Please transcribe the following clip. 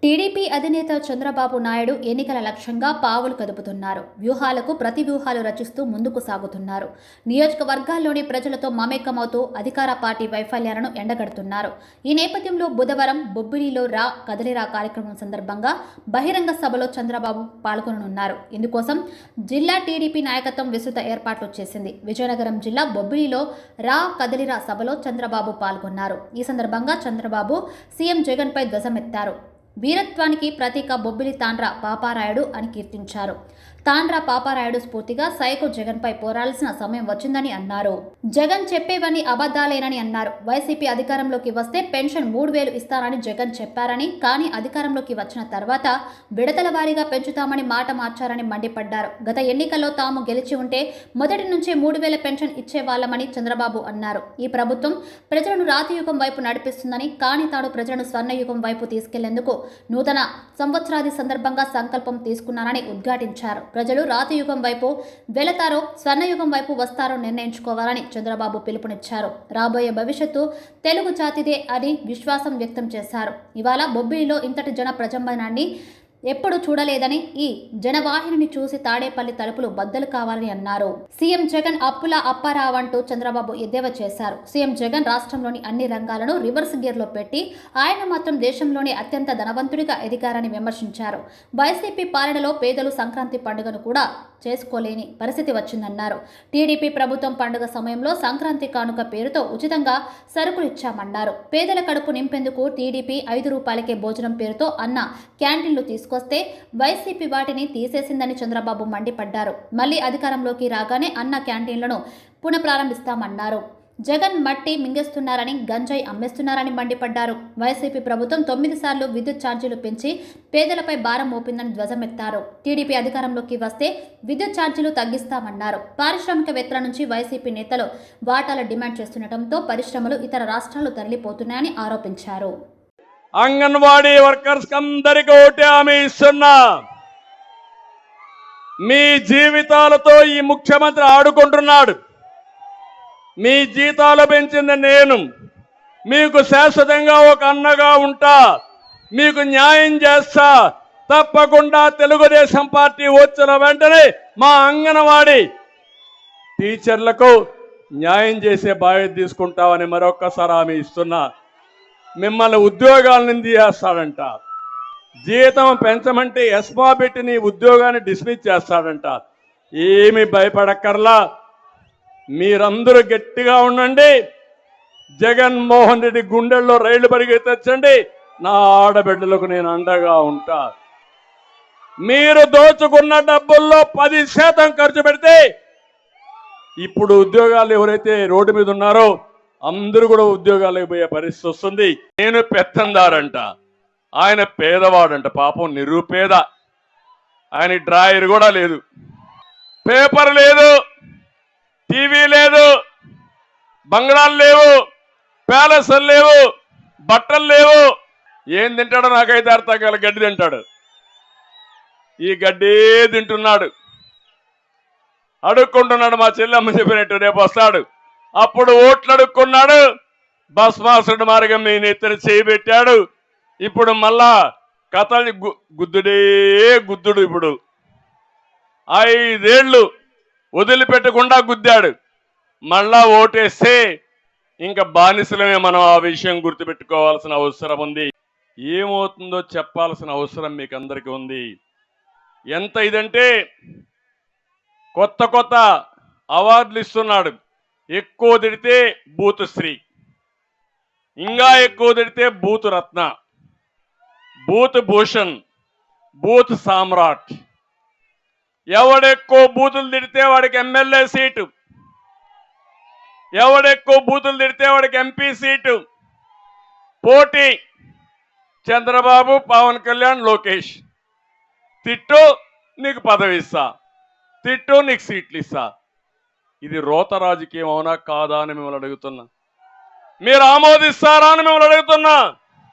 TDP అధినేత చంద్రబాబు నాయుడు ఎన్నికల లక్ష్యంగా పావులు కదుపుతున్నారు. వ్యూహాలకు ప్రతి వ్యూహాలు రచిస్తూ ముందుకు సాగుతున్నారు. నియోజకవర్గాల్లోని ప్రజలతో మమేకమవుతూ అధికార పార్టీ వైఫల్యాలను ఎండగడుతున్నారు. ఈ నేపథ్యంలో బుధవారం బొబ్బిలిలో రా కదలిరా కార్యక్రమం సందర్భంగా బహిరంగ సభలో చంద్రబాబు పాల్గొననున్నారు. ఇందుకోసం జిల్లా టీడీపీ నాయకత్వం విస్తృత ఏర్పాట్లు చేసింది. విజయనగరం జిల్లా బొబ్బిలిలో రా కదలిరా సభలో చంద్రబాబు పాల్గొన్నారు. ఈ సందర్భంగా చంద్రబాబు సీఎం జగన్పై ధ్వజమెత్తారు. వీరత్వానికి ప్రతీక బొబ్బిలి తాండ్ర పాపారాయుడు అని కీర్తించారు. తాండ్ర పాపారాయుడు స్ఫూర్తిగా సైకో జగన్పై పోరాడాల్సిన సమయం వచ్చిందని అన్నారు. జగన్ చెప్పేవన్నీ అబద్ధాలేనని అన్నారు. వైసీపీ అధికారంలోకి వస్తే పెన్షన్ 3,000 ఇస్తారని జగన్ చెప్పారని, కానీ అధికారంలోకి వచ్చిన తర్వాత విడతల వారీగా పెంచుతామని మాట మార్చారని మండిపడ్డారు. గత ఎన్నికల్లో తాము గెలిచి ఉంటే మొదటి నుంచే 3,000 పెన్షన్ ఇచ్చేవాళ్లమని చంద్రబాబు అన్నారు. ఈ ప్రభుత్వం ప్రజలను రాతియుగం వైపు నడిపిస్తుందని, కానీ తాను ప్రజలను స్వర్ణయుగం వైపు తీసుకెళ్లేందుకు నూతన సంవత్సరాది సందర్భంగా సంకల్పం తీసుకున్నారని ఉద్ఘాటించారు. ప్రజలు రాతియుగం వైపు వెళతారో స్వర్ణయుగం వైపు వస్తారో నిర్ణయించుకోవాలని చంద్రబాబు పిలుపునిచ్చారు. రాబోయే భవిష్యత్తు తెలుగు జాతిదే అని విశ్వాసం వ్యక్తం చేశారు. ఇవాళ బొబ్బిలిలో ఇంతటి జన ప్రజంబనాన్ని ఎప్పుడు చూడలేదని, ఈ జనవాహిని చూసి తాడేపల్లి తలుపులు బద్దలు కావాలని అన్నారు. సీఎం జగన్ అప్పుల అప్పారావంటూ చంద్రబాబు ఎద్దేవా చేశారు. సీఎం జగన్ రాష్ట్రంలోని అన్ని రంగాలను రివర్స్ గేర్లో పెట్టి ఆయన మాత్రం దేశంలోని అత్యంత ధనవంతుడిగా ఎదిగారని విమర్శించారు. వైసీపీ పాలనలో పేదలు సంక్రాంతి పండుగను కూడా చేసుకోలేని పరిస్థితి వచ్చిందన్నారు. టీడీపీ ప్రభుత్వం పండుగ సమయంలో సంక్రాంతి కానుక పేరుతో ఉచితంగా సరుకులు ఇచ్చామన్నారు. పేదల కడుపు నింపేందుకు టీడీపీ 5 రూపాయలకే భోజనం పేరుతో అన్న క్యాంటీన్లు తీసుకొస్తే వైసీపీ వాటిని తీసేసిందని చంద్రబాబు మండిపడ్డారు. మళ్లీ అధికారంలోకి రాగానే అన్న క్యాంటీన్లను పునఃప్రారంభిస్తామన్నారు. జగన్ మట్టి మింగేస్తున్నారని, గంజాయి అమ్మేస్తున్నారని మండిపడ్డారు. వైసీపీ ప్రభుత్వం 9 సార్లు విద్యుత్ ఛార్జీలు పెంచి పేదలపై భారం మోపిందని ధ్వజమెత్తారు. టీడీపీ అధికారంలోకి వస్తే విద్యుత్ ఛార్జీలు తగ్గిస్తామన్నారు. పారిశ్రామికవేత్తల నుంచి వైసీపీ నేతలు వాటాల డిమాండ్ చేస్తుండటంతో పరిశ్రమలు ఇతర రాష్ట్రాలు తరలిపోతున్నాయని ఆరోపించారు. అంగన్వాడీ వర్కర్స్ అందరికీ ఒకటే హామీ ఇస్తున్నా, మీ జీవితాలతో ఈ ముఖ్యమంత్రి ఆడుకుంటున్నాడు. మీ జీతాలు పెంచింది నేను, మీకు శాశ్వతంగా ఒక అన్నగా ఉంటా, మీకు న్యాయం చేస్తా. తప్పకుండా తెలుగుదేశం పార్టీ వచ్చిన వెంటనే మా అంగన్వాడీ టీచర్లకు న్యాయం చేసే బాధ్యత తీసుకుంటామని మరొక్కసారి హామీ ఇస్తున్నా. మిమ్మల్ని ఉద్యోగాల నుంచి చేస్తాడంట, జీతం పెంచమంటే ఎస్మా పెట్టి నీ ఉద్యోగాన్ని డిస్మిస్ చేస్తాడంట. ఏమి భయపడక్కర్లా, మీరందరూ గట్టిగా ఉండండి. జగన్మోహన్ రెడ్డి గుండెల్లో రైళ్లు పరిగెత్తచ్చండి. నా ఆడబిడ్డలకు నేను అండగా ఉంటా. మీరు దోచుకున్న డబ్బుల్లో 10% ఖర్చు పెడితే ఇప్పుడు ఉద్యోగాలు ఎవరైతే రోడ్డు మీద ఉన్నారో అందరూ కూడా ఉద్యోగాలకు పోయే పరిస్థితి వస్తుంది. నేను పెత్తందారంట, ఆయన పేదవాడంట, పాపం నిరుపేద. ఆయన డ్రాయర్ కూడా లేదు, పేపర్ లేదు, టీవీ లేదు, బంగ్లాలు లేవు, ప్యాలెస్లు లేవు, బట్టలు లేవు. ఏం తింటాడో నాకైతే అర్థం కాల. గడ్డి తింటాడు, ఈ గడ్డే తింటున్నాడు, అడుక్కుంటున్నాడు. మా చెల్లెమ్మ చెప్పినట్టు రేపు వస్తాడు, అప్పుడు ఓట్లు అడుక్కున్నాడు. భస్మాసుడు మార్గం మీ నెత్తిన చేయబెట్టాడు. ఇప్పుడు మళ్ళా కథలు గుద్దుడే గుద్దుడు. ఇప్పుడు 5 ఏళ్ళు వదిలిపెట్టకుండా గుద్దాడు. మళ్ళా ఓటేస్తే ఇంకా బానిసలమే. మనం ఆ విషయం గుర్తుపెట్టుకోవాల్సిన అవసరం ఉంది. ఏమవుతుందో చెప్పాల్సిన అవసరం మీకు అందరికీ ఉంది. ఎంత ఇదంటే కొత్త కొత్త అవార్డులు ఇస్తున్నాడు. ఎక్కువ తిడితే బూత్ శ్రీ, ఇంకా ఎక్కువ తిడితే బూత్ రత్న, బూత్ భూషణ్, బూత్ సామ్రాట్. ఎవడెక్కువ బూతులు తిడితే వాడికి ఎమ్మెల్యే సీటు, ఎవడెక్కువ బూతులు తిడితే వాడికి ఎంపీ సీటు. పోటీ చంద్రబాబు, పవన్ కళ్యాణ్, లోకేష్. తిట్టు నీకు పదవి ఇస్తా, తిట్టు నీకు సీట్లు ఇస్తా. ఇది రోత రాజకీయం అవునా కాదా అని మిమ్మల్ని అడుగుతున్నా. మీరు ఆమోదిస్తారా అని మిమ్మల్ని అడుగుతున్నా.